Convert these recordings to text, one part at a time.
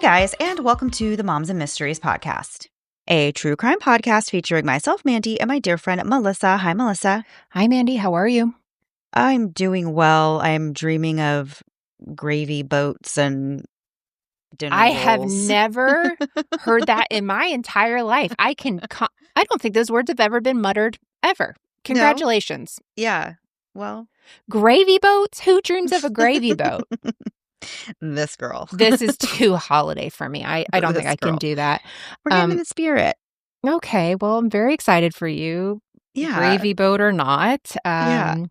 guys, and welcome to the Moms and Mysteries podcast, a true crime podcast featuring myself, Mandy, and my dear friend, Melissa. Hi, Melissa. Hi, Mandy. How are you? I'm doing well. I'm dreaming of gravy boats and dinner I rolls. have never heard that in my entire life. I don't think those words have ever been muttered ever. Congratulations. No? Yeah. Well. Gravy boats? Who dreams of a gravy boat? This girl. This is too holiday for me. I don't think I can do that. We're getting in the spirit. Okay. Well, I'm very excited for you. Yeah. Gravy boat or not. Yeah.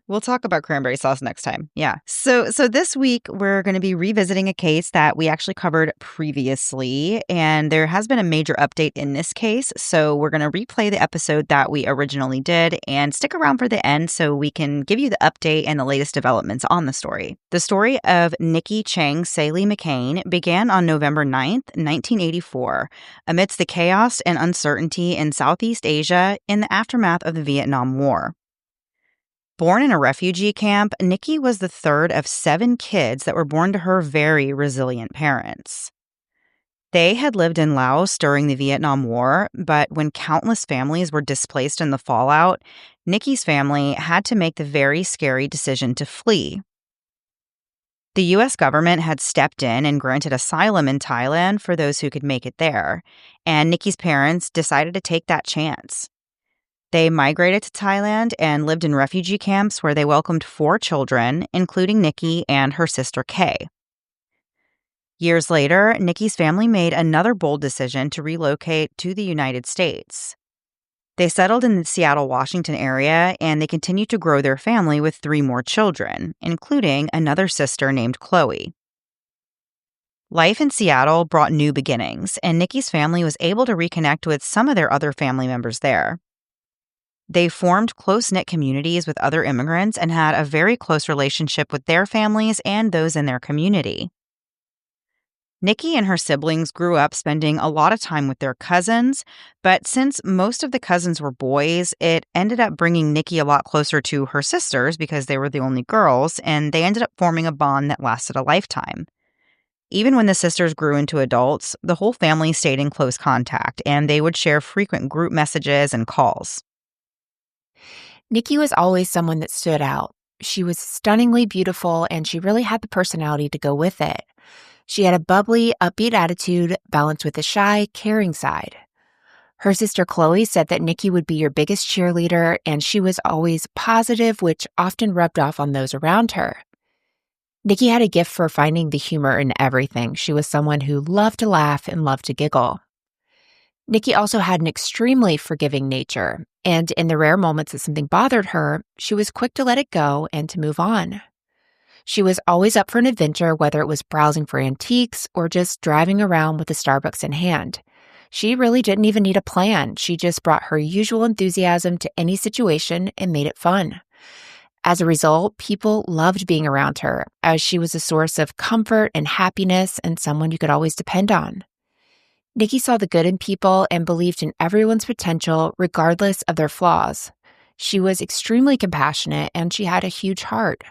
We'll talk about cranberry sauce next time. Yeah. So this week we're going to be revisiting a case that we actually covered previously, and there has been a major update in this case. So we're going to replay the episode that we originally did and stick around for the end so we can give you the update and the latest developments on the story. The story of Nikki Cheng, Saelee McCain began on November 9th, 1984, amidst the chaos and uncertainty in Southeast Asia in the aftermath of the Vietnam War. Born in a refugee camp, Nikki was the third of 7 kids that were born to her very resilient parents. They had lived in Laos during the Vietnam War, but when countless families were displaced in the fallout, Nikki's family had to make the very scary decision to flee. The U.S. government had stepped in and granted asylum in Thailand for those who could make it there, and Nikki's parents decided to take that chance. They migrated to Thailand and lived in refugee camps where they welcomed 4 children, including Nikki and her sister Kay. Years later, Nikki's family made another bold decision to relocate to the United States. They settled in the Seattle, Washington area, and they continued to grow their family with 3 more children, including another sister named Chloe. Life in Seattle brought new beginnings, and Nikki's family was able to reconnect with some of their other family members there. They formed close-knit communities with other immigrants and had a very close relationship with their families and those in their community. Nikki and her siblings grew up spending a lot of time with their cousins, but since most of the cousins were boys, it ended up bringing Nikki a lot closer to her sisters because they were the only girls, and they ended up forming a bond that lasted a lifetime. Even when the sisters grew into adults, the whole family stayed in close contact, and they would share frequent group messages and calls. Nikki was always someone that stood out. She was stunningly beautiful, and she really had the personality to go with it. She had a bubbly, upbeat attitude balanced with a shy, caring side. Her sister Chloe said that Nikki would be your biggest cheerleader, and she was always positive, which often rubbed off on those around her. Nikki had a gift for finding the humor in everything. She was someone who loved to laugh and loved to giggle. Nikki also had an extremely forgiving nature, and in the rare moments that something bothered her, she was quick to let it go and to move on. She was always up for an adventure, whether it was browsing for antiques or just driving around with a Starbucks in hand. She really didn't even need a plan. She just brought her usual enthusiasm to any situation and made it fun. As a result, people loved being around her, as she was a source of comfort and happiness and someone you could always depend on. Nikki saw the good in people and believed in everyone's potential regardless of their flaws. She was extremely compassionate and she had a huge heart.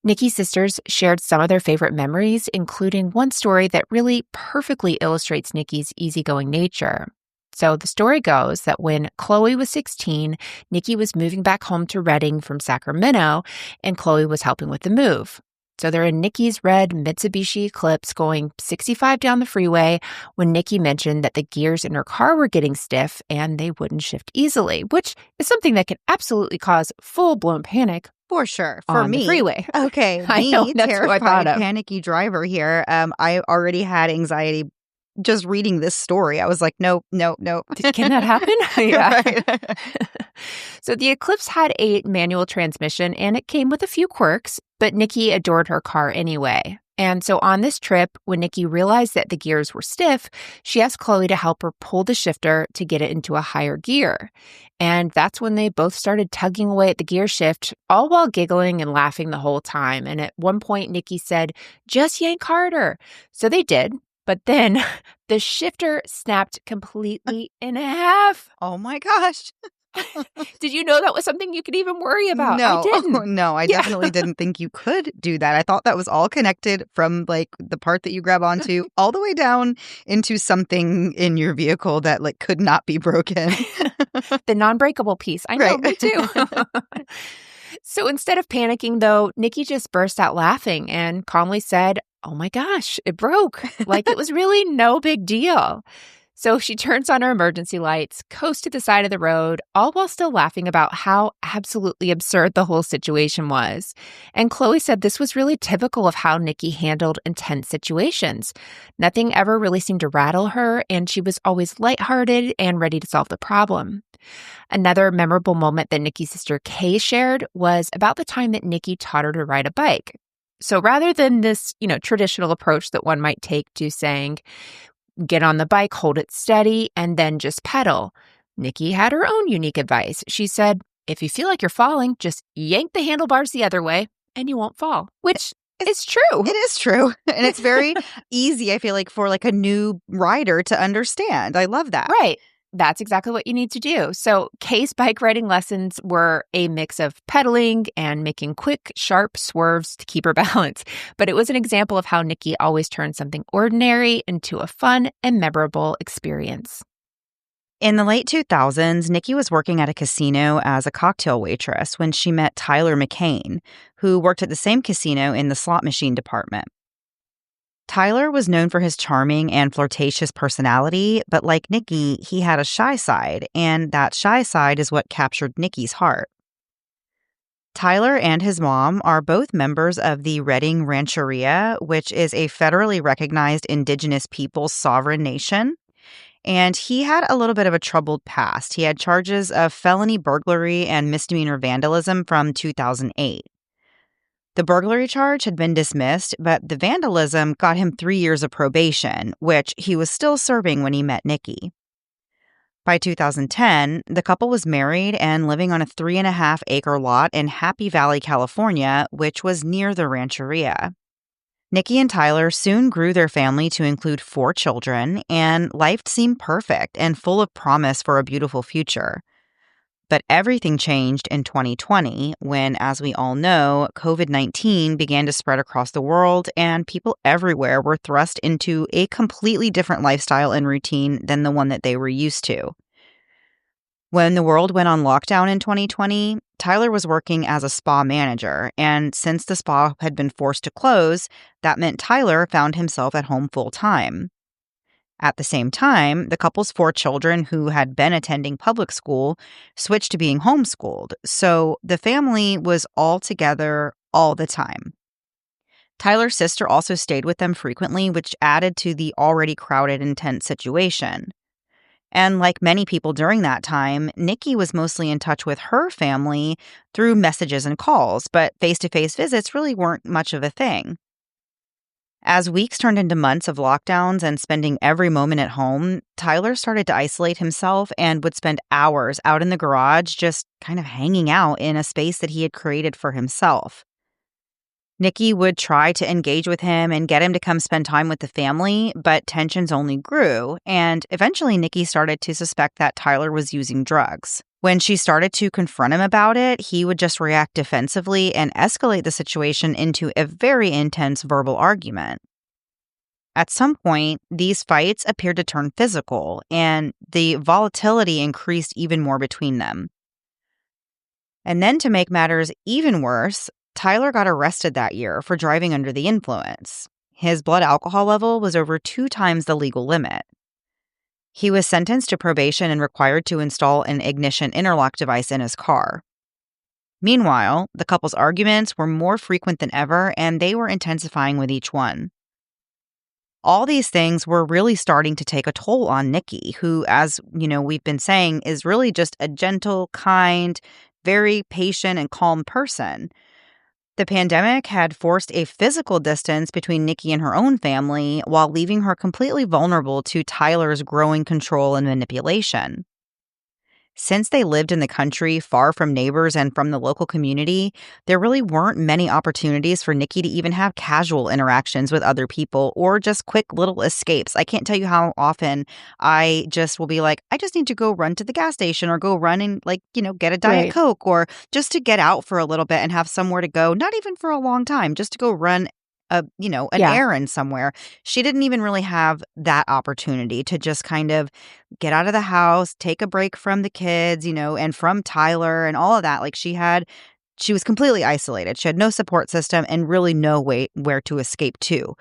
Nikki's sisters shared some of their favorite memories, including one story that really perfectly illustrates Nikki's easygoing nature. So the story goes that when Chloe was 16, Nikki was moving back home to Redding from Sacramento, and Chloe was helping with the move. So they're in Nikki's red Mitsubishi Eclipse going 65 down the freeway when Nikki mentioned that the gears in her car were getting stiff and they wouldn't shift easily, which is something that could absolutely cause full-blown panic. For sure. For me. The freeway. Okay. I know, that's terrified, what I thought of. Panicky driver here. I already had anxiety just reading this story. I was like, nope. Can that happen? Yeah. So the Eclipse had a manual transmission and it came with a few quirks, but Nikki adored her car anyway. And so on this trip, when Nikki realized that the gears were stiff, she asked Chloe to help her pull the shifter to get it into a higher gear. And that's when they both started tugging away at the gear shift, all while giggling and laughing the whole time. And at one point, Nikki said, "Just yank harder." So they did. But then the shifter snapped completely in half. Oh my gosh. Did you know that was something you could even worry about? I No, didn't. no, I Yeah. definitely didn't think you could do that. I thought that was all connected from like the part that you grab onto all the way down into something in your vehicle that like could not be broken. The non-breakable piece. I know, Right. me too. So instead of panicking, though, Nikki just burst out laughing and calmly said, "Oh my gosh, it broke." Like it was really no big deal. So she turns on her emergency lights, coasts to the side of the road, all while still laughing about how absolutely absurd the whole situation was. And Chloe said this was really typical of how Nikki handled intense situations. Nothing ever really seemed to rattle her, and she was always lighthearted and ready to solve the problem. Another memorable moment that Nikki's sister Kay shared was about the time that Nikki taught her to ride a bike. So rather than this, traditional approach that one might take to saying, get on the bike, hold it steady, and then just pedal, Nikki had her own unique advice. She said, if you feel like you're falling, just yank the handlebars the other way and you won't fall, which is true. It is true. And it's very easy, I feel like, for like a new rider to understand. I love that. Right. That's exactly what you need to do. So Kay's bike riding lessons were a mix of pedaling and making quick, sharp swerves to keep her balance. But it was an example of how Nikki always turned something ordinary into a fun and memorable experience. In the late 2000s, Nikki was working at a casino as a cocktail waitress when she met Tyler McCain, who worked at the same casino in the slot machine department. Tyler was known for his charming and flirtatious personality, but like Nikki, he had a shy side, and that shy side is what captured Nikki's heart. Tyler and his mom are both members of the Redding Rancheria, which is a federally recognized Indigenous peoples sovereign nation. And he had a little bit of a troubled past. He had charges of felony burglary and misdemeanor vandalism from 2008. The burglary charge had been dismissed, but the vandalism got him 3 years of probation, which he was still serving when he met Nikki. By 2010, the couple was married and living on a 3.5-acre lot in Happy Valley, California, which was near the rancheria. Nikki and Tyler soon grew their family to include 4 children, and life seemed perfect and full of promise for a beautiful future. But everything changed in 2020 when, as we all know, COVID-19 began to spread across the world and people everywhere were thrust into a completely different lifestyle and routine than the one that they were used to. When the world went on lockdown in 2020, Tyler was working as a spa manager, and since the spa had been forced to close, that meant Tyler found himself at home full-time. At the same time, the couple's 4 children who had been attending public school switched to being homeschooled, so the family was all together all the time. Tyler's sister also stayed with them frequently, which added to the already crowded and tense situation. And like many people during that time, Nikki was mostly in touch with her family through messages and calls, but face-to-face visits really weren't much of a thing. As weeks turned into months of lockdowns and spending every moment at home, Tyler started to isolate himself and would spend hours out in the garage just kind of hanging out in a space that he had created for himself. Nikki would try to engage with him and get him to come spend time with the family, but tensions only grew, and eventually Nikki started to suspect that Tyler was using drugs. When she started to confront him about it, he would just react defensively and escalate the situation into a very intense verbal argument. At some point, these fights appeared to turn physical, and the volatility increased even more between them. And then to make matters even worse, Tyler got arrested that year for driving under the influence. His blood alcohol level was over 2 times the legal limit. He was sentenced to probation and required to install an ignition interlock device in his car. Meanwhile, the couple's arguments were more frequent than ever, and they were intensifying with each one. All these things were really starting to take a toll on Nikki, who, as we've been saying, is really just a gentle, kind, very patient and calm person. The pandemic had forced a physical distance between Nikki and her own family while leaving her completely vulnerable to Tyler's growing control and manipulation. Since they lived in the country, far from neighbors and from the local community, there really weren't many opportunities for Nikki to even have casual interactions with other people or just quick little escapes. I can't tell you how often I just will be like, I just need to go run to the gas station or go run and, like, get a Diet Right. Coke, or just to get out for a little bit and have somewhere to go, not even for a long time, just to go run an Yeah. errand somewhere. She didn't even really have that opportunity to just kind of get out of the house, take a break from the kids, and from Tyler and all of that. Like, she was completely isolated. She had no support system and really no way where to escape to.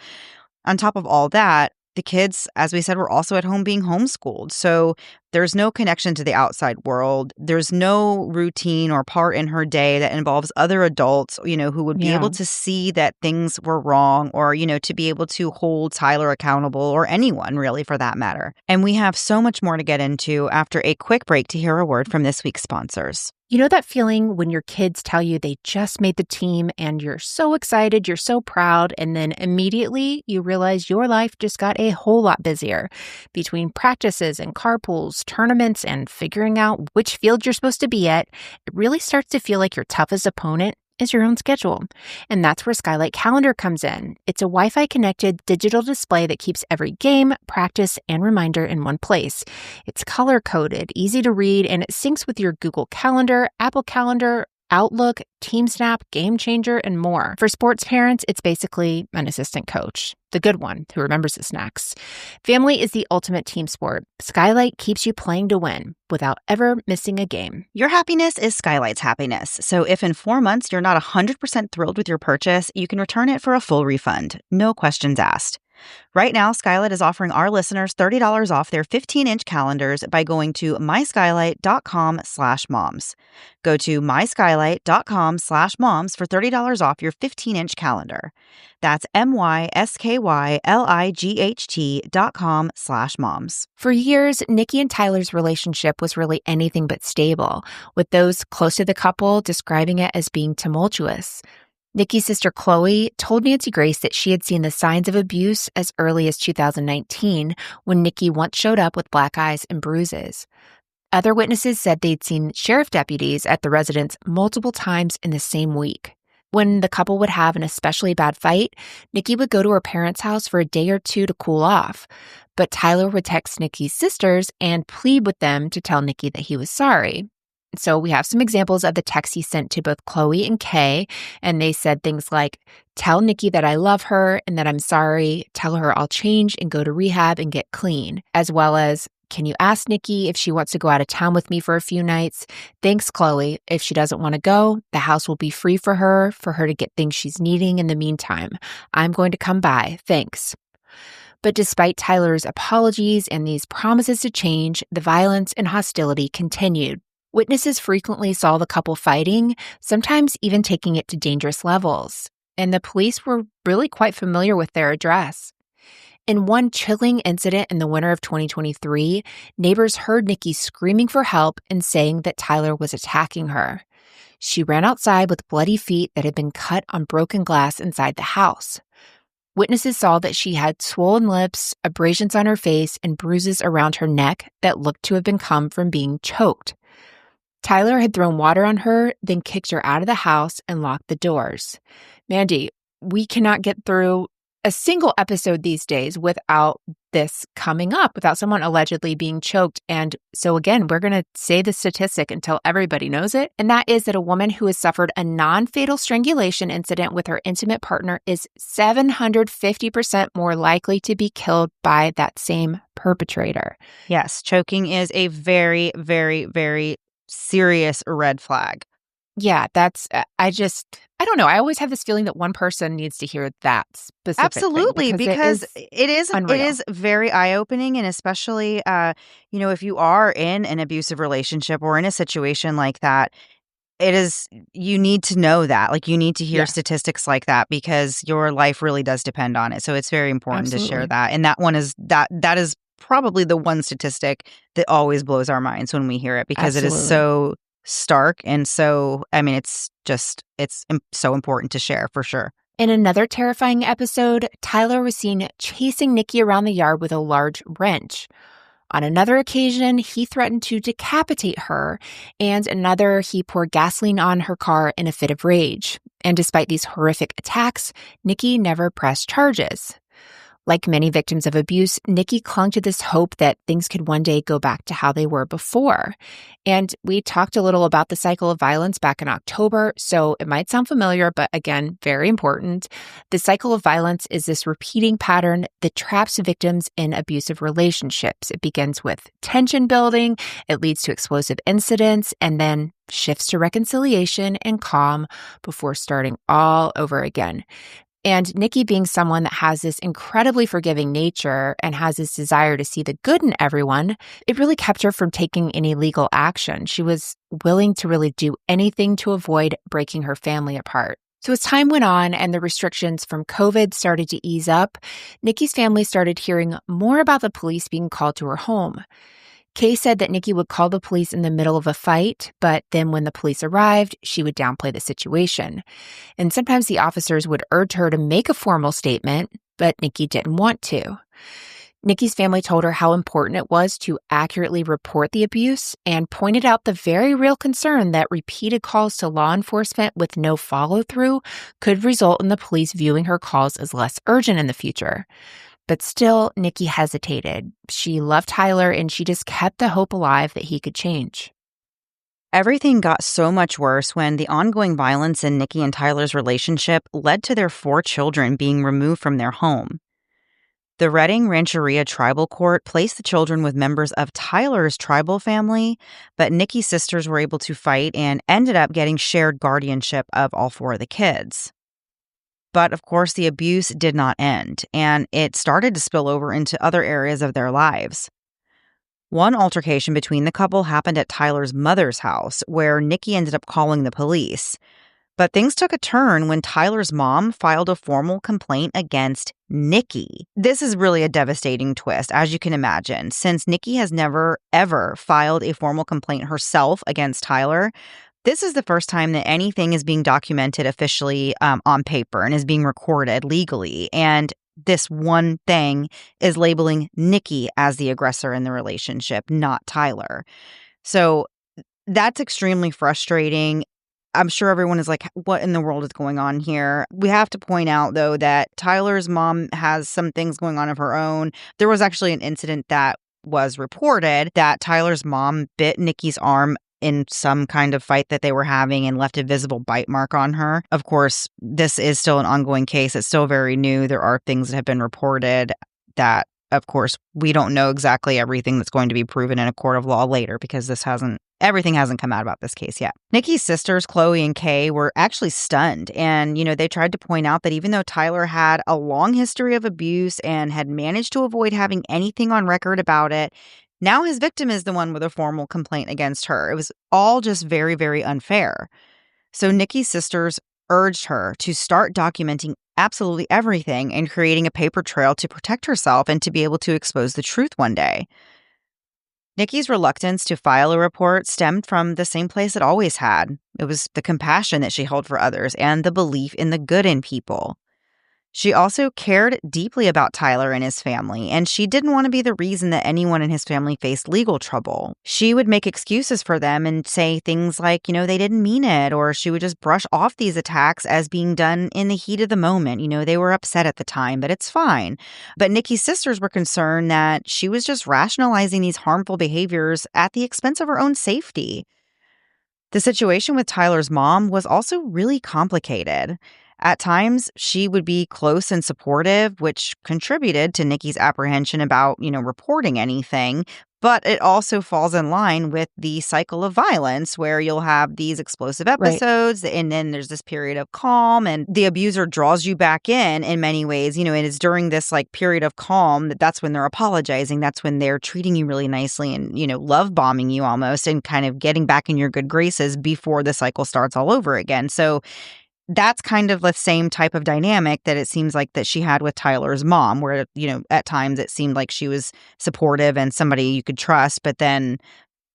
On top of all that, the kids, as we said, were also at home being homeschooled. So there's no connection to the outside world. There's no routine or part in her day that involves other adults, who would be able Yeah. to see that things were wrong, or, to be able to hold Tyler accountable, or anyone really for that matter. And we have so much more to get into after a quick break to hear a word from this week's sponsors. You know that feeling when your kids tell you they just made the team and you're so excited, you're so proud, and then immediately you realize your life just got a whole lot busier between practices and carpools, tournaments, and figuring out which field you're supposed to be at. It really starts to feel like your toughest opponent is your own schedule. And that's where Skylight Calendar comes in. It's a Wi-Fi connected digital display that keeps every game, practice, and reminder in one place. It's color coded, easy to read, and it syncs with your Google Calendar, Apple Calendar, Outlook, TeamSnap, Game Changer, and more. For sports parents, it's basically an assistant coach, the good one who remembers the snacks. Family is the ultimate team sport. Skylight keeps you playing to win without ever missing a game. Your happiness is Skylight's happiness. So if in 4 months you're not 100% thrilled with your purchase, you can return it for a full refund. No questions asked. Right now, Skylight is offering our listeners $30 off their 15-inch calendars by going to myskylight.com/moms. Go to myskylight.com/moms for $30 off your 15-inch calendar. That's myskylight.com/moms. For years, Nikki and Tyler's relationship was really anything but stable, with those close to the couple describing it as being tumultuous. Nikki's sister Chloe told Nancy Grace that she had seen the signs of abuse as early as 2019, when Nikki once showed up with black eyes and bruises. Other witnesses said they'd seen sheriff deputies at the residence multiple times in the same week. When the couple would have an especially bad fight, Nikki would go to her parents' house for a day or two to cool off. But Tyler would text Nikki's sisters and plead with them to tell Nikki that he was sorry. So we have some examples of the texts he sent to both Chloe and Kay, and they said things like, tell Nikki that I love her and that I'm sorry, tell her I'll change and go to rehab and get clean, as well as, can you ask Nikki if she wants to go out of town with me for a few nights? Thanks, Chloe. If she doesn't want to go, the house will be free for her to get things she's needing in the meantime. I'm going to come by. Thanks. But despite Tyler's apologies and these promises to change, the violence and hostility continued. Witnesses frequently saw the couple fighting, sometimes even taking it to dangerous levels, and the police were really quite familiar with their address. In one chilling incident in the winter of 2023, neighbors heard Nikki screaming for help and saying that Tyler was attacking her. She ran outside with bloody feet that had been cut on broken glass inside the house. Witnesses saw that she had swollen lips, abrasions on her face, and bruises around her neck that looked to have come from being choked. Tyler had thrown water on her, then kicked her out of the house and locked the doors. Mandy, we cannot get through a single episode these days without this coming up, without someone allegedly being choked. And so again, we're going to say the statistic until everybody knows it. And that is that a woman who has suffered a non-fatal strangulation incident with her intimate partner is 750% more likely to be killed by that same perpetrator. Yes, choking is a very, very, very serious red flag. Yeah, that's, I don't know. I always have this feeling that one person needs to hear that specific Absolutely, thing because it is it unreal. is very eye-opening, and especially, if you are in an abusive relationship or in a situation like that, you need to know that. Like, you need to hear Yeah. statistics like that because your life really does depend on it. So it's very important to share Absolutely. that. And that is probably the one statistic that always blows our minds when we hear it, because it is Absolutely. so stark. And so, it's so important to share for sure. In another terrifying episode, Tyler was seen chasing Nikki around the yard with a large wrench. On another occasion, he threatened to decapitate her, and another, he poured gasoline on her car in a fit of rage. And despite these horrific attacks, Nikki never pressed charges. Like many victims of abuse, Nikki clung to this hope that things could one day go back to how they were before. And we talked a little about the cycle of violence back in October, so it might sound familiar, but again, very important. The cycle of violence is this repeating pattern that traps victims in abusive relationships. It begins with tension building, it leads to explosive incidents, and then shifts to reconciliation and calm before starting all over again. And Nikki, being someone that has this incredibly forgiving nature and has this desire to see the good in everyone, it really kept her from taking any legal action. She was willing to really do anything to avoid breaking her family apart. So as time went on and the restrictions from COVID started to ease up, Nikki's family started hearing more about the police being called to her home. Kay said that Nikki would call the police in the middle of a fight, but then when the police arrived, she would downplay the situation. And sometimes the officers would urge her to make a formal statement, but Nikki didn't want to. Nikki's family told her how important it was to accurately report the abuse and pointed out the very real concern that repeated calls to law enforcement with no follow-through could result in the police viewing her calls as less urgent in the future. But still, Nikki hesitated. She loved Tyler, and she just kept the hope alive that he could change. Everything got so much worse when the ongoing violence in Nikki and Tyler's relationship led to their 4 children being removed from their home. The Redding Rancheria Tribal Court placed the children with members of Tyler's tribal family, but Nikki's sisters were able to fight and ended up getting shared guardianship of all 4 of the kids. But of course, the abuse did not end, and it started to spill over into other areas of their lives. One altercation between the couple happened at Tyler's mother's house, where Nikki ended up calling the police. But things took a turn when Tyler's mom filed a formal complaint against Nikki. This is really a devastating twist, as you can imagine, since Nikki has never, ever filed a formal complaint herself against Tyler. This is the first time that anything is being documented officially on paper and is being recorded legally. And this one thing is labeling Nikki as the aggressor in the relationship, not Tyler. So that's extremely frustrating. I'm sure everyone is like, what in the world is going on here? We have to point out, though, that Tyler's mom has some things going on of her own. There was actually an incident that was reported that Tyler's mom bit Nikki's arm in some kind of fight that they were having and left a visible bite mark on her. Of course, this is still an ongoing case. It's still very new. There are things that have been reported that, of course, we don't know exactly everything that's going to be proven in a court of law later because everything hasn't come out about this case yet. Nikki's sisters, Chloe and Kay, were actually stunned. And, they tried to point out that even though Tyler had a long history of abuse and had managed to avoid having anything on record about it, now his victim is the one with a formal complaint against her. It was all just very, very unfair. So Nikki's sisters urged her to start documenting absolutely everything and creating a paper trail to protect herself and to be able to expose the truth one day. Nikki's reluctance to file a report stemmed from the same place it always had. It was the compassion that she held for others and the belief in the good in people. She also cared deeply about Tyler and his family, and she didn't want to be the reason that anyone in his family faced legal trouble. She would make excuses for them and say things like, they didn't mean it, or she would just brush off these attacks as being done in the heat of the moment. They were upset at the time, but it's fine. But Nikki's sisters were concerned that she was just rationalizing these harmful behaviors at the expense of her own safety. The situation with Tyler's mom was also really complicated. At times, she would be close and supportive, which contributed to Nikki's apprehension about, reporting anything. But it also falls in line with the cycle of violence where you'll have these explosive episodes, right, and then there's this period of calm, and the abuser draws you back in many ways. It is during this period of calm that's when they're apologizing. That's when they're treating you really nicely and, love bombing you almost and kind of getting back in your good graces before the cycle starts all over again. So that's kind of the same type of dynamic that it seems like that she had with Tyler's mom, where, at times it seemed like she was supportive and somebody you could trust, but then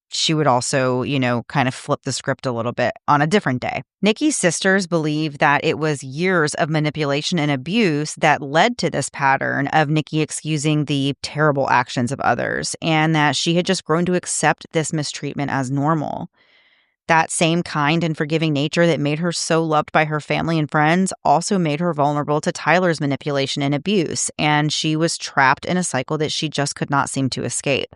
she would also, kind of flip the script a little bit on a different day. Nikki's sisters believe that it was years of manipulation and abuse that led to this pattern of Nikki excusing the terrible actions of others, and that she had just grown to accept this mistreatment as normal. That same kind and forgiving nature that made her so loved by her family and friends also made her vulnerable to Tyler's manipulation and abuse, and she was trapped in a cycle that she just could not seem to escape.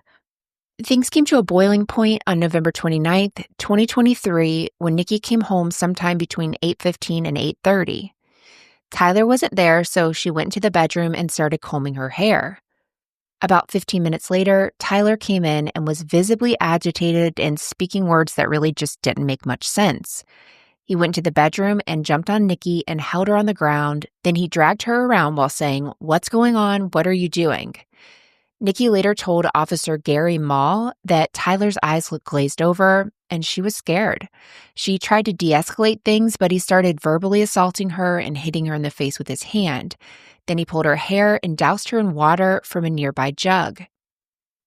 Things came to a boiling point on November 29th, 2023, when Nikki came home sometime between 8:15 and 8:30. Tyler wasn't there, so she went into the bedroom and started combing her hair. About 15 minutes later, Tyler came in and was visibly agitated and speaking words that really just didn't make much sense. He went to the bedroom and jumped on Nikki and held her on the ground. Then he dragged her around while saying, "What's going on? What are you doing?" Nikki later told Officer Gary Mall that Tyler's eyes looked glazed over, and she was scared. She tried to de-escalate things, but he started verbally assaulting her and hitting her in the face with his hand. Then he pulled her hair and doused her in water from a nearby jug.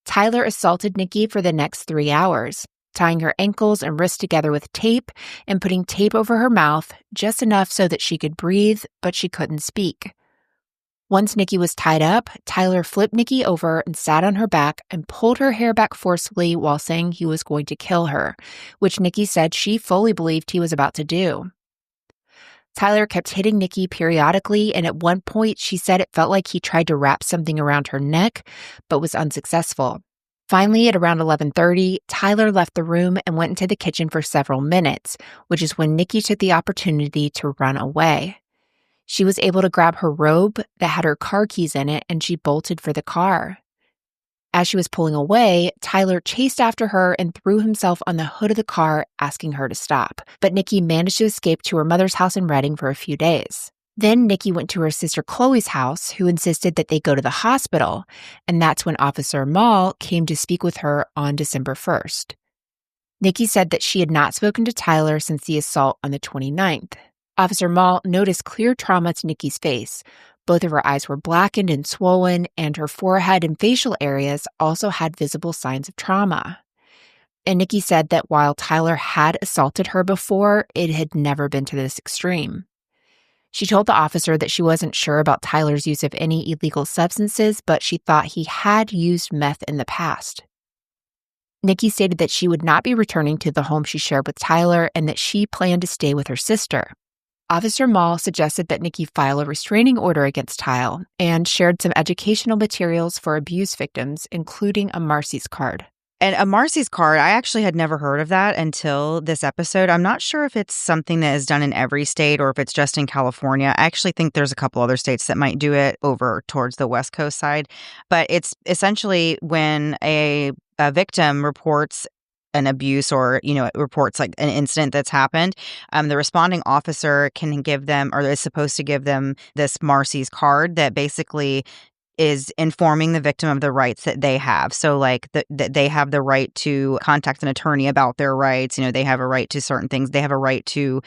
Tyler assaulted Nikki for the next 3 hours, tying her ankles and wrists together with tape and putting tape over her mouth, just enough so that she could breathe, but she couldn't speak. Once Nikki was tied up, Tyler flipped Nikki over and sat on her back and pulled her hair back forcefully while saying he was going to kill her, which Nikki said she fully believed he was about to do. Tyler kept hitting Nikki periodically, and at one point she said it felt like he tried to wrap something around her neck, but was unsuccessful. Finally, at around 11:30, Tyler left the room and went into the kitchen for several minutes, which is when Nikki took the opportunity to run away. She was able to grab her robe that had her car keys in it, and she bolted for the car. As she was pulling away, Tyler chased after her and threw himself on the hood of the car, asking her to stop. But Nikki managed to escape to her mother's house in Reading for a few days. Then Nikki went to her sister Chloe's house, who insisted that they go to the hospital, and that's when Officer Mall came to speak with her on December 1st. Nikki said that she had not spoken to Tyler since the assault on the 29th. Officer Mall noticed clear trauma to Nikki's face. Both of her eyes were blackened and swollen, and her forehead and facial areas also had visible signs of trauma. And Nikki said that while Tyler had assaulted her before, it had never been to this extreme. She told the officer that she wasn't sure about Tyler's use of any illegal substances, but she thought he had used meth in the past. Nikki stated that she would not be returning to the home she shared with Tyler and that she planned to stay with her sister. Officer Mall suggested that Nikki file a restraining order against Tyler and shared some educational materials for abuse victims, including a Marcy's card. And a Marcy's card, I actually had never heard of that until this episode. I'm not sure if it's something that is done in every state or if it's just in California. I actually think there's a couple other states that might do it over towards the West Coast side. But it's essentially when a victim reports an abuse or, it reports like an incident that's happened, the responding officer can give them or is supposed to give them this Marcy's card that basically is informing the victim of the rights that they have. So like that they have the right to contact an attorney about their rights. They have a right to certain things. They have a right to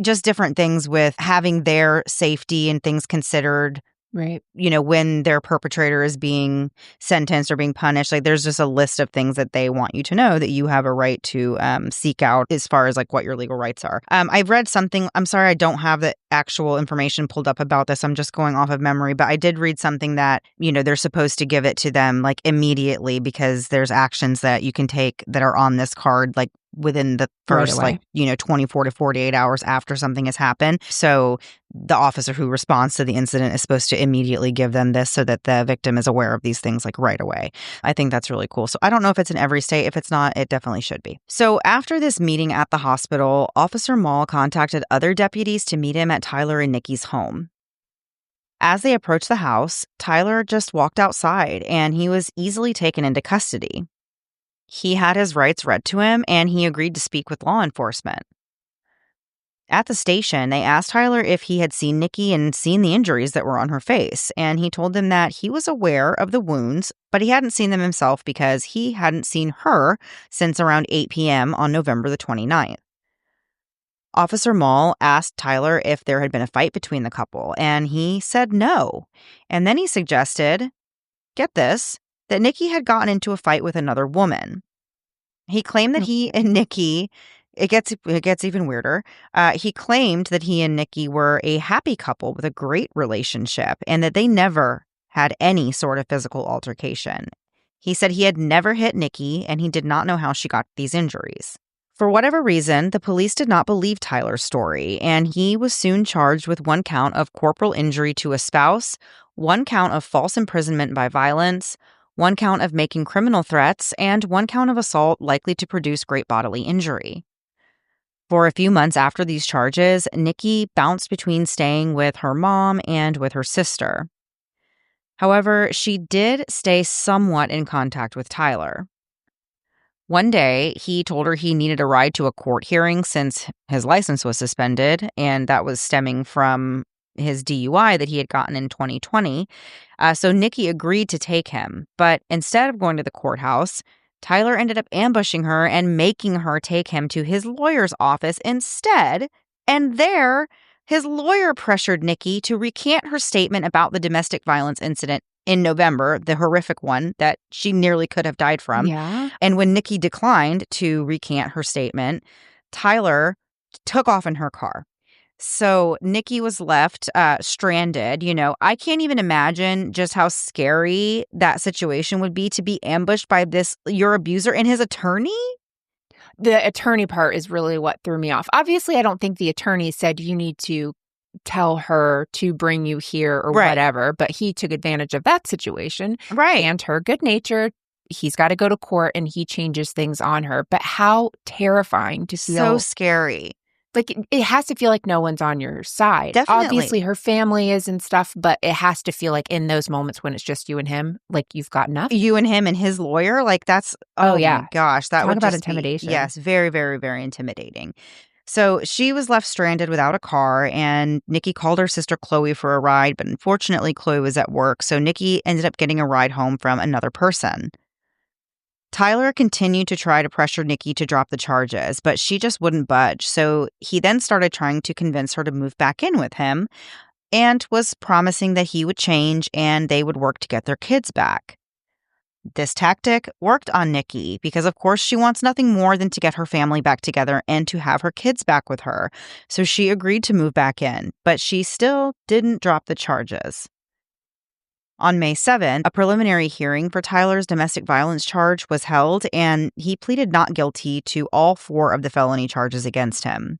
just different things with having their safety and things considered. Right. When their perpetrator is being sentenced or being punished, like there's just a list of things that they want you to know that you have a right to seek out as far as like what your legal rights are. I've read something, I'm sorry, I don't have the actual information pulled up about this. I'm just going off of memory, but I did read something that, they're supposed to give it to them like immediately because there's actions that you can take that are on this card, like within the first 24 to 48 hours after something has happened. So the officer who responds to the incident is supposed to immediately give them this so that the victim is aware of these things like right away. I think that's really cool. So I don't know if it's in every state. If it's not, it definitely should be. So after this meeting at the hospital, Officer Mall contacted other deputies to meet him at Tyler and Nikki's home. As they approached the house, Tyler just walked outside and he was easily taken into custody. He had his rights read to him, and he agreed to speak with law enforcement. At the station, they asked Tyler if he had seen Nikki and seen the injuries that were on her face, and he told them that he was aware of the wounds, but he hadn't seen them himself because he hadn't seen her since around 8 p.m. on November the 29th. Officer Mall asked Tyler if there had been a fight between the couple, and he said no. And then he suggested, get this, that Nikki had gotten into a fight with another woman. He claimed that Mm. he and Nikki, it gets even weirder. He claimed that he and Nikki were a happy couple with a great relationship and that they never had any sort of physical altercation. He said he had never hit Nikki and he did not know how she got these injuries. For whatever reason, the police did not believe Tyler's story, and he was soon charged with 1 count of corporal injury to a spouse, 1 count of false imprisonment by violence, 1 count of making criminal threats, and 1 count of assault likely to produce great bodily injury. For a few months after these charges, Nikki bounced between staying with her mom and with her sister. However, she did stay somewhat in contact with Tyler. One day, he told her he needed a ride to a court hearing since his license was suspended, and that was stemming from his DUI that he had gotten in 2020. So Nikki agreed to take him. But instead of going to the courthouse, Tyler ended up ambushing her and making her take him to his lawyer's office instead. And there, his lawyer pressured Nikki to recant her statement about the domestic violence incident in November, the horrific one that she nearly could have died from. Yeah. And when Nikki declined to recant her statement, Tyler took off in her car. So Nikki was left stranded. I can't even imagine just how scary that situation would be to be ambushed by your abuser and his attorney. The attorney part is really what threw me off. Obviously, I don't think the attorney said you need to tell her to bring you here or Right. whatever, but he took advantage of that situation Right. and her good nature. He's got to go to court and he changes things on her. But how terrifying to So feel scary. like it has to feel like no one's on your side. Definitely. Obviously, her family is and stuff, but it has to feel like in those moments when it's just you and him, like you've got enough. You and him and his lawyer, like that's, Oh, my yeah. gosh, that Talk would about just be, intimidation. yes, very, very, very intimidating. So she was left stranded without a car, and Nikki called her sister Chloe for a ride, but unfortunately Chloe was at work, so Nikki ended up getting a ride home from another person. Tyler continued to try to pressure Nikki to drop the charges, but she just wouldn't budge. So he then started trying to convince her to move back in with him and was promising that he would change and they would work to get their kids back. This tactic worked on Nikki because, of course, she wants nothing more than to get her family back together and to have her kids back with her. So she agreed to move back in, but she still didn't drop the charges. On May 7th, a preliminary hearing for Tyler's domestic violence charge was held, and he pleaded not guilty to all 4 of the felony charges against him.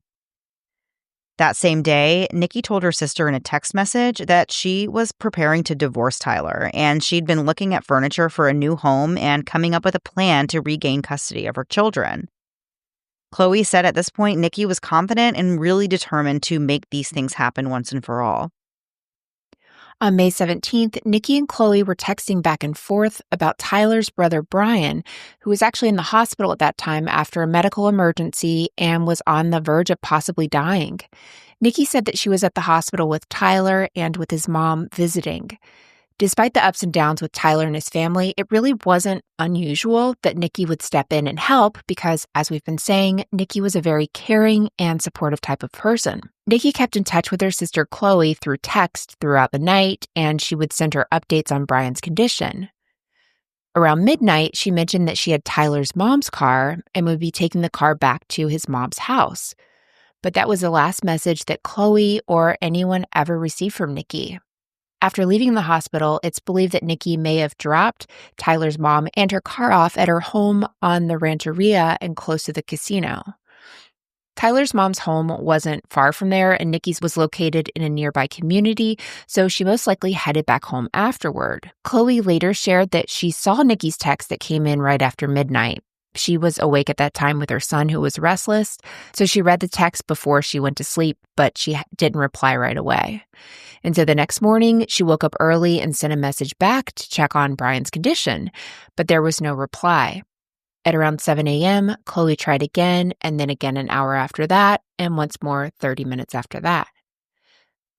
That same day, Nikki told her sister in a text message that she was preparing to divorce Tyler, and she'd been looking at furniture for a new home and coming up with a plan to regain custody of her children. Chloe said at this point, Nikki was confident and really determined to make these things happen once and for all. On May 17th, Nikki and Chloe were texting back and forth about Tyler's brother Brian, who was actually in the hospital at that time after a medical emergency and was on the verge of possibly dying. Nikki said that she was at the hospital with Tyler and with his mom visiting. Despite the ups and downs with Tyler and his family, it really wasn't unusual that Nikki would step in and help because, as we've been saying, Nikki was a very caring and supportive type of person. Nikki kept in touch with her sister Chloe through text throughout the night, and she would send her updates on Brian's condition. Around midnight, she mentioned that she had Tyler's mom's car and would be taking the car back to his mom's house. But that was the last message that Chloe or anyone ever received from Nikki. After leaving the hospital, it's believed that Nikki may have dropped Tyler's mom and her car off at her home on the Rancheria and close to the casino. Tyler's mom's home wasn't far from there, and Nikki's was located in a nearby community, so she most likely headed back home afterward. Chloe later shared that she saw Nikki's text that came in right after midnight. She was awake at that time with her son, who was restless, so she read the text before she went to sleep, but she didn't reply right away. And so the next morning, she woke up early and sent a message back to check on Brian's condition, but there was no reply. At around 7 a.m., Chloe tried again, and then again an hour after that, and once more 30 minutes after that.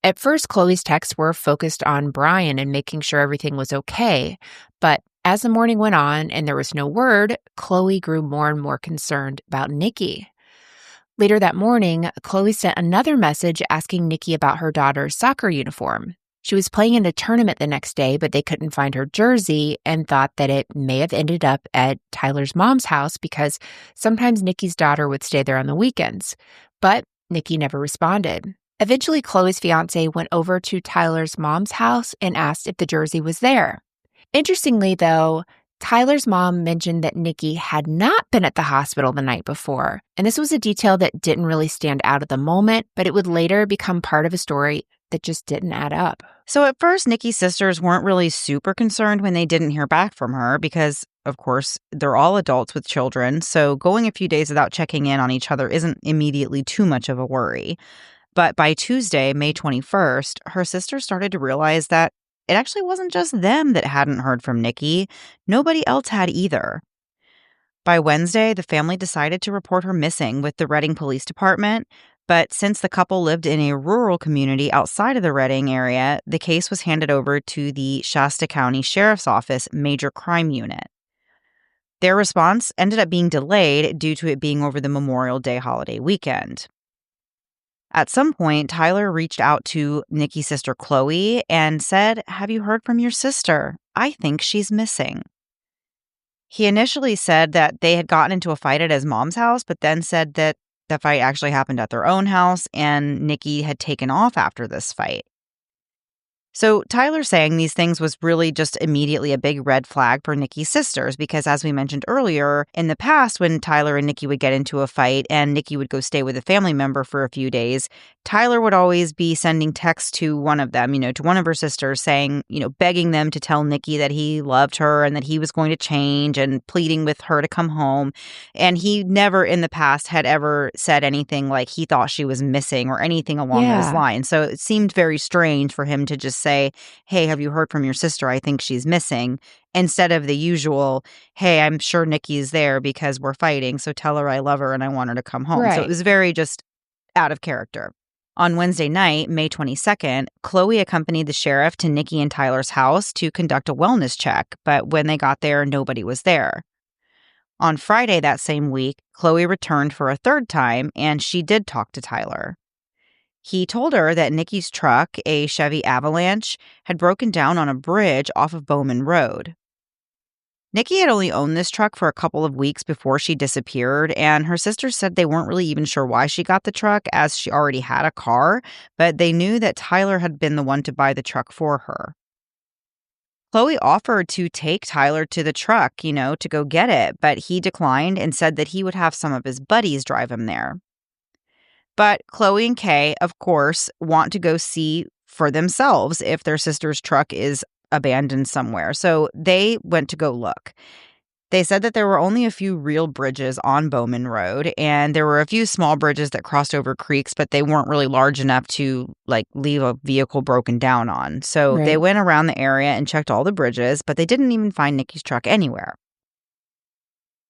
At first, Chloe's texts were focused on Brian and making sure everything was okay, but as the morning went on and there was no word, Chloe grew more and more concerned about Nikki. Later that morning, Chloe sent another message asking Nikki about her daughter's soccer uniform. She was playing in a tournament the next day, but they couldn't find her jersey and thought that it may have ended up at Tyler's mom's house because sometimes Nikki's daughter would stay there on the weekends. But Nikki never responded. Eventually, Chloe's fiance went over to Tyler's mom's house and asked if the jersey was there. Interestingly, though, Tyler's mom mentioned that Nikki had not been at the hospital the night before. And this was a detail that didn't really stand out at the moment, but it would later become part of a story that just didn't add up. So at first, Nikki's sisters weren't really super concerned when they didn't hear back from her because, of course, they're all adults with children. So going a few days without checking in on each other isn't immediately too much of a worry. But by Tuesday, May 21st, her sister started to realize that it actually wasn't just them that hadn't heard from Nikki. Nobody else had either. By Wednesday, the family decided to report her missing with the Reading Police Department. But since the couple lived in a rural community outside of the Reading area, the case was handed over to the Shasta County Sheriff's Office Major Crime Unit. Their response ended up being delayed due to it being over the Memorial Day holiday weekend. At some point, Tyler reached out to Nikki's sister Chloe and said, "Have you heard from your sister? I think she's missing." He initially said that they had gotten into a fight at his mom's house, but then said that the fight actually happened at their own house and Nikki had taken off after this fight. So Tyler saying these things was really just immediately a big red flag for Nikki's sisters because, as we mentioned earlier, in the past when Tyler and Nikki would get into a fight and Nikki would go stay with a family member for a few days, Tyler would always be sending texts to one of them, to one of her sisters saying, begging them to tell Nikki that he loved her and that he was going to change and pleading with her to come home. And he never in the past had ever said anything like he thought she was missing or anything along those lines. So it seemed very strange for him to just say, "Hey, have you heard from your sister? I think she's missing," instead of the usual, "Hey, I'm sure Nikki's there because we're fighting, so tell her I love her and I want her to come home." Right. So it was very just out of character. On Wednesday night, May 22nd, Chloe accompanied the sheriff to Nikki and Tyler's house to conduct a wellness check, but when they got there, nobody was there. On Friday that same week, Chloe returned for a third time, and she did talk to Tyler. He told her that Nikki's truck, a Chevy Avalanche, had broken down on a bridge off of Bowman Road. Nikki had only owned this truck for a couple of weeks before she disappeared, and her sisters said they weren't really even sure why she got the truck as she already had a car, but they knew that Tyler had been the one to buy the truck for her. Chloe offered to take Tyler to the truck, to go get it, but he declined and said that he would have some of his buddies drive him there. But Chloe and Kay, of course, want to go see for themselves if their sister's truck is abandoned somewhere. So they went to go look. They said that there were only a few real bridges on Bowman Road, and there were a few small bridges that crossed over creeks, but they weren't really large enough to leave a vehicle broken down on. So They went around the area and checked all the bridges, but they didn't even find Nikki's truck anywhere.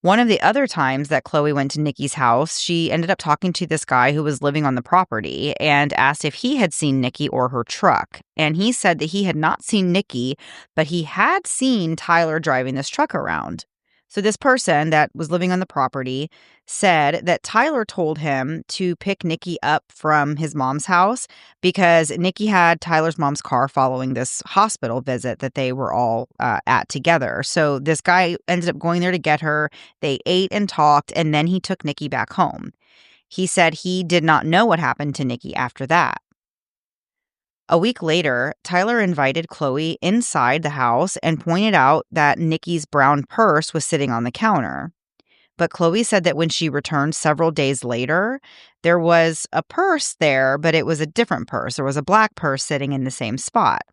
One of the other times that Chloe went to Nikki's house, she ended up talking to this guy who was living on the property and asked if he had seen Nikki or her truck. And he said that he had not seen Nikki, but he had seen Tyler driving this truck around. So this person that was living on the property said that Tyler told him to pick Nikki up from his mom's house because Nikki had Tyler's mom's car following this hospital visit that they were all at together. So this guy ended up going there to get her. They ate and talked, and then he took Nikki back home. He said he did not know what happened to Nikki after that. A week later, Tyler invited Chloe inside the house and pointed out that Nikki's brown purse was sitting on the counter. But Chloe said that when she returned several days later, there was a purse there, but it was a different purse. There was a black purse sitting in the same spot.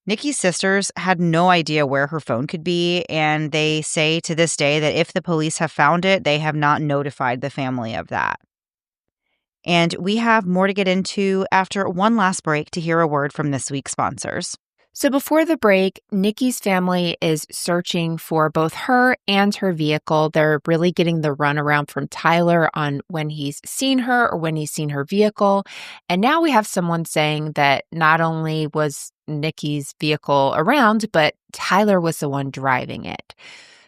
Nikki's sisters had no idea where her phone could be, and they say to this day that if the police have found it, they have not notified the family of that. And we have more to get into after one last break to hear a word from this week's sponsors. So before the break, Nikki's family is searching for both her and her vehicle. They're really getting the runaround from Tyler on when he's seen her or when he's seen her vehicle. And now we have someone saying that not only was Nikki's vehicle around, but Tyler was the one driving it.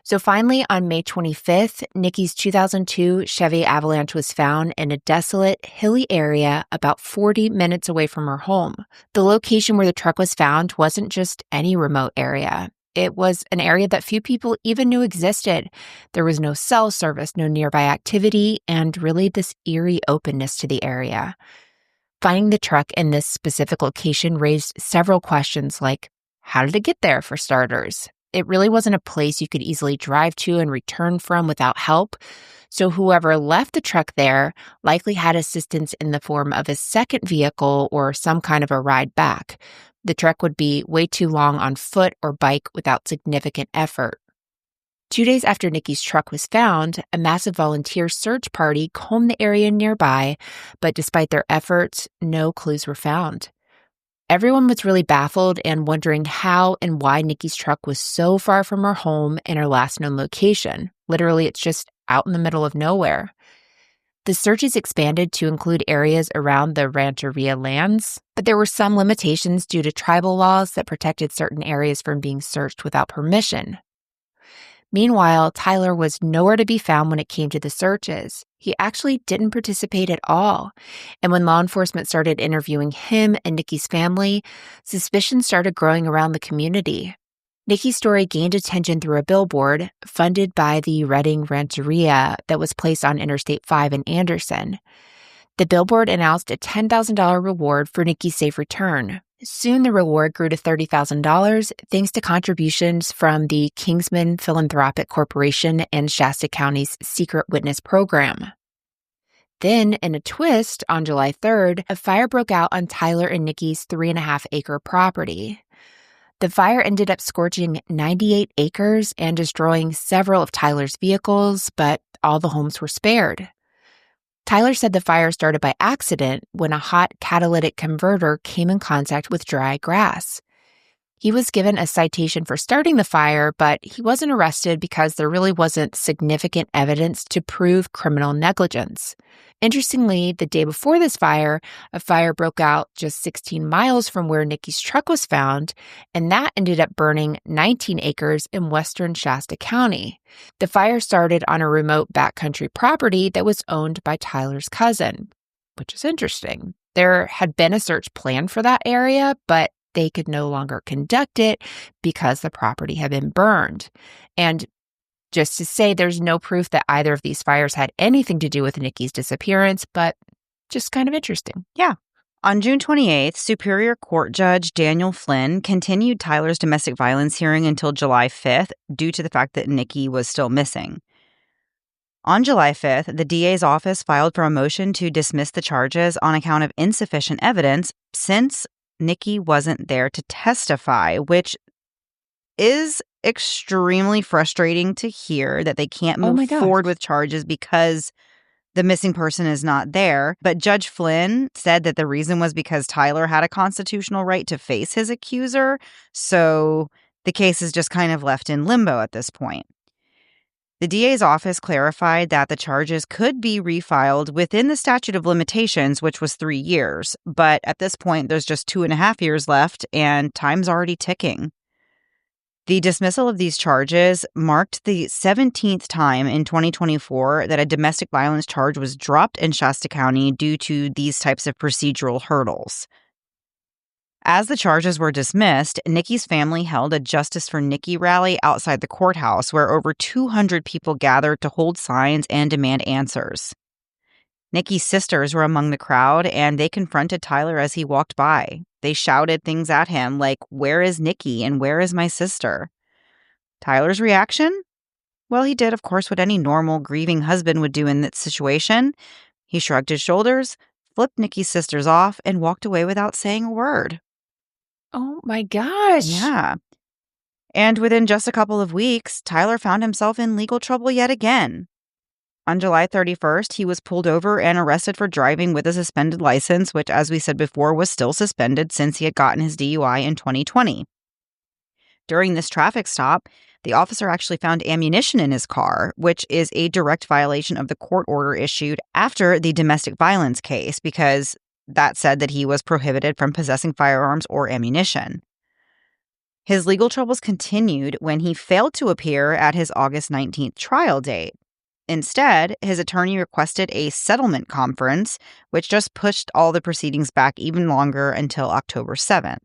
So finally, on May 25th, Nikki's 2002 Chevy Avalanche was found in a desolate, hilly area about 40 minutes away from her home. The location where the truck was found wasn't just any remote area. It was an area that few people even knew existed. There was no cell service, no nearby activity, and really this eerie openness to the area. Finding the truck in this specific location raised several questions like, how did it get there, for starters? It really wasn't a place you could easily drive to and return from without help. So whoever left the truck there likely had assistance in the form of a second vehicle or some kind of a ride back. The trek would be way too long on foot or bike without significant effort. 2 days after Nikki's truck was found, a massive volunteer search party combed the area nearby, but despite their efforts, no clues were found. Everyone was really baffled and wondering how and why Nikki's truck was so far from her home and her last known location. Literally, it's just out in the middle of nowhere. The searches expanded to include areas around the Rancheria lands, but there were some limitations due to tribal laws that protected certain areas from being searched without permission. Meanwhile, Tyler was nowhere to be found when it came to the searches. He actually didn't participate at all. And when law enforcement started interviewing him and Nikki's family, suspicion started growing around the community. Nikki's story gained attention through a billboard funded by the Redding Rancheria that was placed on Interstate 5 in Anderson. The billboard announced a $10,000 reward for Nikki's safe return. Soon the reward grew to $30,000 thanks to contributions from the Kingsman Philanthropic Corporation and Shasta County's Secret Witness Program. Then, in a twist, on July 3rd, a fire broke out on Tyler and Nikki's 3.5-acre property. The fire ended up scorching 98 acres and destroying several of Tyler's vehicles, but all the homes were spared. Tyler said the fire started by accident when a hot catalytic converter came in contact with dry grass. He was given a citation for starting the fire, but he wasn't arrested because there really wasn't significant evidence to prove criminal negligence. Interestingly, the day before this fire, a fire broke out just 16 miles from where Nikki's truck was found, and that ended up burning 19 acres in western Shasta County. The fire started on a remote backcountry property that was owned by Tyler's cousin, which is interesting. There had been a search planned for that area, but they could no longer conduct it because the property had been burned. And just to say, there's no proof that either of these fires had anything to do with Nikki's disappearance, but just kind of interesting. Yeah. On June 28th, Superior Court Judge Daniel Flynn continued Tyler's domestic violence hearing until July 5th due to the fact that Nikki was still missing. On July 5th, the DA's office filed for a motion to dismiss the charges on account of insufficient evidence since Nikki wasn't there to testify, which is extremely frustrating to hear that they can't move forward with charges because the missing person is not there. But Judge Flynn said that the reason was because Tyler had a constitutional right to face his accuser, so the case is just kind of left in limbo at this point. The DA's office clarified that the charges could be refiled within the statute of limitations, which was 3 years. But at this point, there's just 2.5 years left, and time's already ticking. The dismissal of these charges marked the 17th time in 2024 that a domestic violence charge was dropped in Shasta County due to these types of procedural hurdles. As the charges were dismissed, Nikki's family held a Justice for Nikki rally outside the courthouse where over 200 people gathered to hold signs and demand answers. Nikki's sisters were among the crowd, and they confronted Tyler as he walked by. They shouted things at him like, "Where is Nikki and where is my sister?" Tyler's reaction? Well, he did, of course, what any normal grieving husband would do in that situation. He shrugged his shoulders, flipped Nikki's sisters off, and walked away without saying a word. Oh my gosh. Yeah. And within just a couple of weeks, Tyler found himself in legal trouble yet again. On July 31st, he was pulled over and arrested for driving with a suspended license, which, as we said before, was still suspended since he had gotten his DUI in 2020. During this traffic stop, the officer actually found ammunition in his car, which is a direct violation of the court order issued after the domestic violence case, because that said that he was prohibited from possessing firearms or ammunition. His legal troubles continued when he failed to appear at his August 19th trial date. Instead, his attorney requested a settlement conference, which just pushed all the proceedings back even longer until October 7th.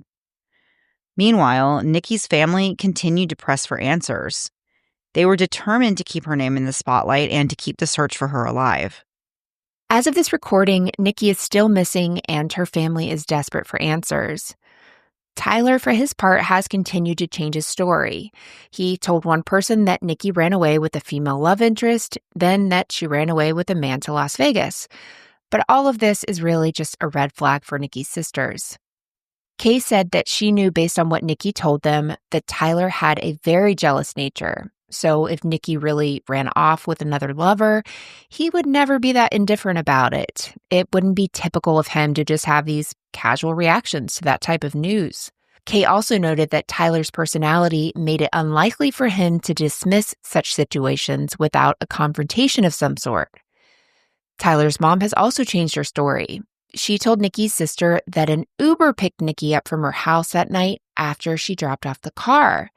Meanwhile, Nikki's family continued to press for answers. They were determined to keep her name in the spotlight and to keep the search for her alive. As of this recording, Nikki is still missing and her family is desperate for answers. Tyler, for his part, has continued to change his story. He told one person that Nikki ran away with a female love interest, then that she ran away with a man to Las Vegas. But all of this is really just a red flag for Nikki's sisters. Kay said that she knew based on what Nikki told them that Tyler had a very jealous nature. So if Nikki really ran off with another lover, he would never be that indifferent about it. It wouldn't be typical of him to just have these casual reactions to that type of news. Kay also noted that Tyler's personality made it unlikely for him to dismiss such situations without a confrontation of some sort. Tyler's mom has also changed her story. She told Nikki's sister that an Uber picked Nikki up from her house that night after she dropped off the car.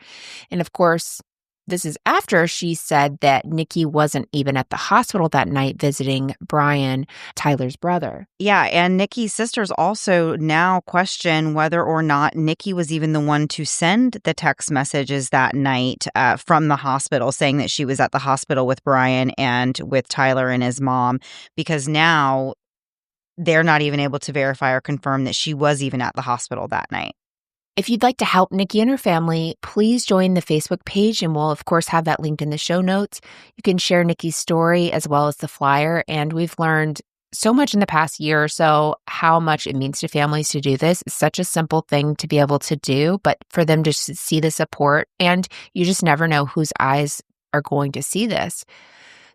And of course, this is after she said that Nikki wasn't even at the hospital that night visiting Brian, Tyler's brother. Yeah, and Nikki's sisters also now question whether or not Nikki was even the one to send the text messages that night from the hospital, saying that she was at the hospital with Brian and with Tyler and his mom, because now they're not even able to verify or confirm that she was even at the hospital that night. If you'd like to help Nikki and her family, please join the Facebook page, and we'll, of course, have that linked in the show notes. You can share Nikki's story as well as the flyer, and we've learned so much in the past year or so how much it means to families to do this. It's such a simple thing to be able to do, but for them to see the support, and you just never know whose eyes are going to see this.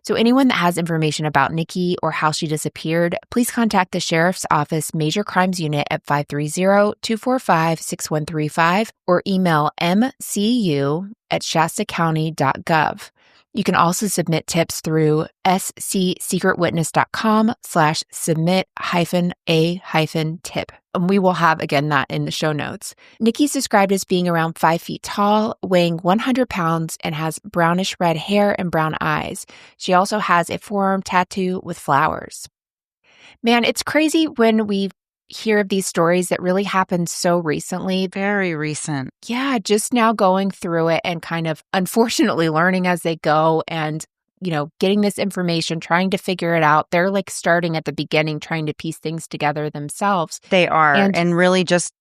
So anyone that has information about Nikki or how she disappeared, please contact the Sheriff's Office Major Crimes Unit at 530-245-6135 or email mcu@shastacounty.gov. You can also submit tips through scsecretwitness.com/submit-a-tip. And we will have, again, that in the show notes. Nikki's described as being around 5 feet tall, weighing 100 pounds, and has brownish red hair and brown eyes. She also has a forearm tattoo with flowers. Man, it's crazy when we hear of these stories that really happened so recently. Very recent. Yeah, just now going through it and kind of unfortunately learning as they go and, getting this information, trying to figure it out. They're like starting at the beginning, trying to piece things together themselves. They are, and really just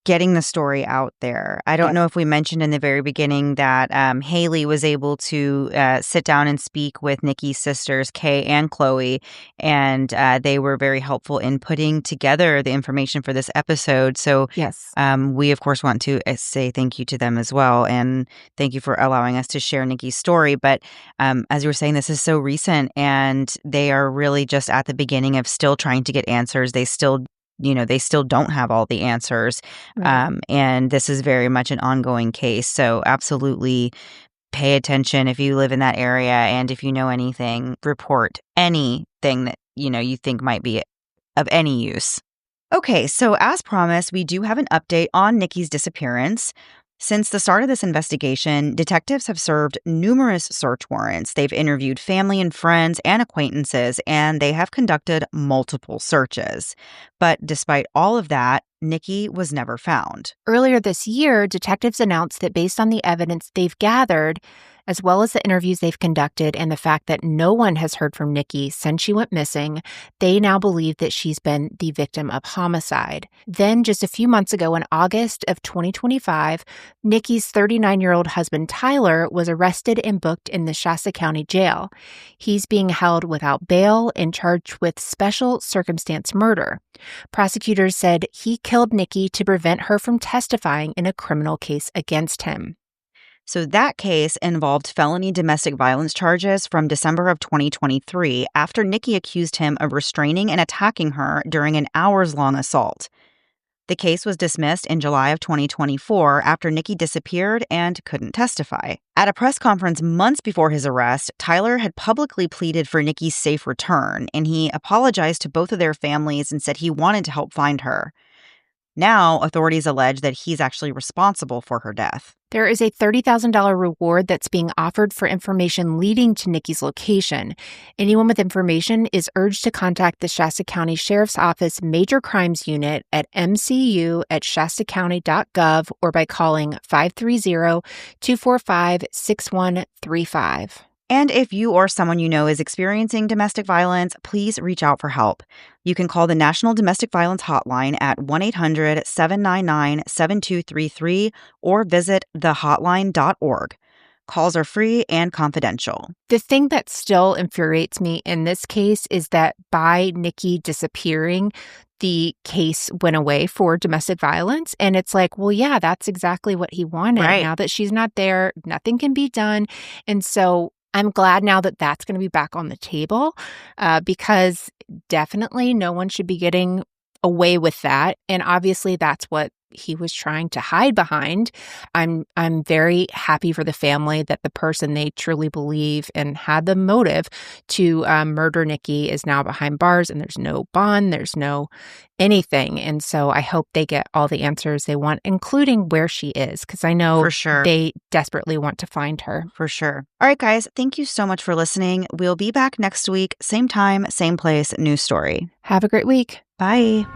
getting the story out there. I don't know if we mentioned in the very beginning that Haley was able to sit down and speak with Nikki's sisters, Kay and Chloe, and they were very helpful in putting together the information for this episode. So yes, we, of course, want to say thank you to them as well, and thank you for allowing us to share Nikki's story. But as you were saying, this is so recent, and they are really just at the beginning of still trying to get answers. They still don't have all the answers. Right. And this is very much an ongoing case. So absolutely pay attention if you live in that area. And if you know anything, report anything that, you think might be of any use. Okay, so as promised, we do have an update on Nikki's disappearance. Since the start of this investigation, detectives have served numerous search warrants. They've interviewed family and friends and acquaintances, and they have conducted multiple searches. But despite all of that, Nikki was never found. Earlier this year, detectives announced that based on the evidence they've gathered, as well as the interviews they've conducted and the fact that no one has heard from Nikki since she went missing, they now believe that she's been the victim of homicide. Then, just a few months ago in August of 2025, Nikki's 39-year-old husband, Tyler, was arrested and booked in the Shasta County Jail. He's being held without bail and charged with special circumstance murder. Prosecutors said he killed Nikki to prevent her from testifying in a criminal case against him. So that case involved felony domestic violence charges from December of 2023 after Nikki accused him of restraining and attacking her during an hours-long assault. The case was dismissed in July of 2024 after Nikki disappeared and couldn't testify. At a press conference months before his arrest, Tyler had publicly pleaded for Nikki's safe return, and he apologized to both of their families and said he wanted to help find her. Now, authorities allege that he's actually responsible for her death. There is a $30,000 reward that's being offered for information leading to Nikki's location. Anyone with information is urged to contact the Shasta County Sheriff's Office Major Crimes Unit at mcu@shastacounty.gov or by calling 530-245-6135. And if you or someone you know is experiencing domestic violence, please reach out for help. You can call the National Domestic Violence Hotline at 1-800-799-7233 or visit thehotline.org. Calls are free and confidential. The thing that still infuriates me in this case is that by Nikki disappearing, the case went away for domestic violence. And it's like, well, yeah, that's exactly what he wanted. Right. Now that she's not there, nothing can be done. And so I'm glad now that that's going to be back on the table because definitely no one should be getting away with that. And obviously that's what he was trying to hide behind. I'm very happy for the family that the person they truly believe and had the motive to murder Nikki is now behind bars and there's no bond, there's no anything. And so I hope they get all the answers they want, including where she is, because I know For sure. they desperately want to find her. For sure. All right, guys, thank you so much for listening. We'll be back next week, same time, same place, new story. Have a great week. Bye.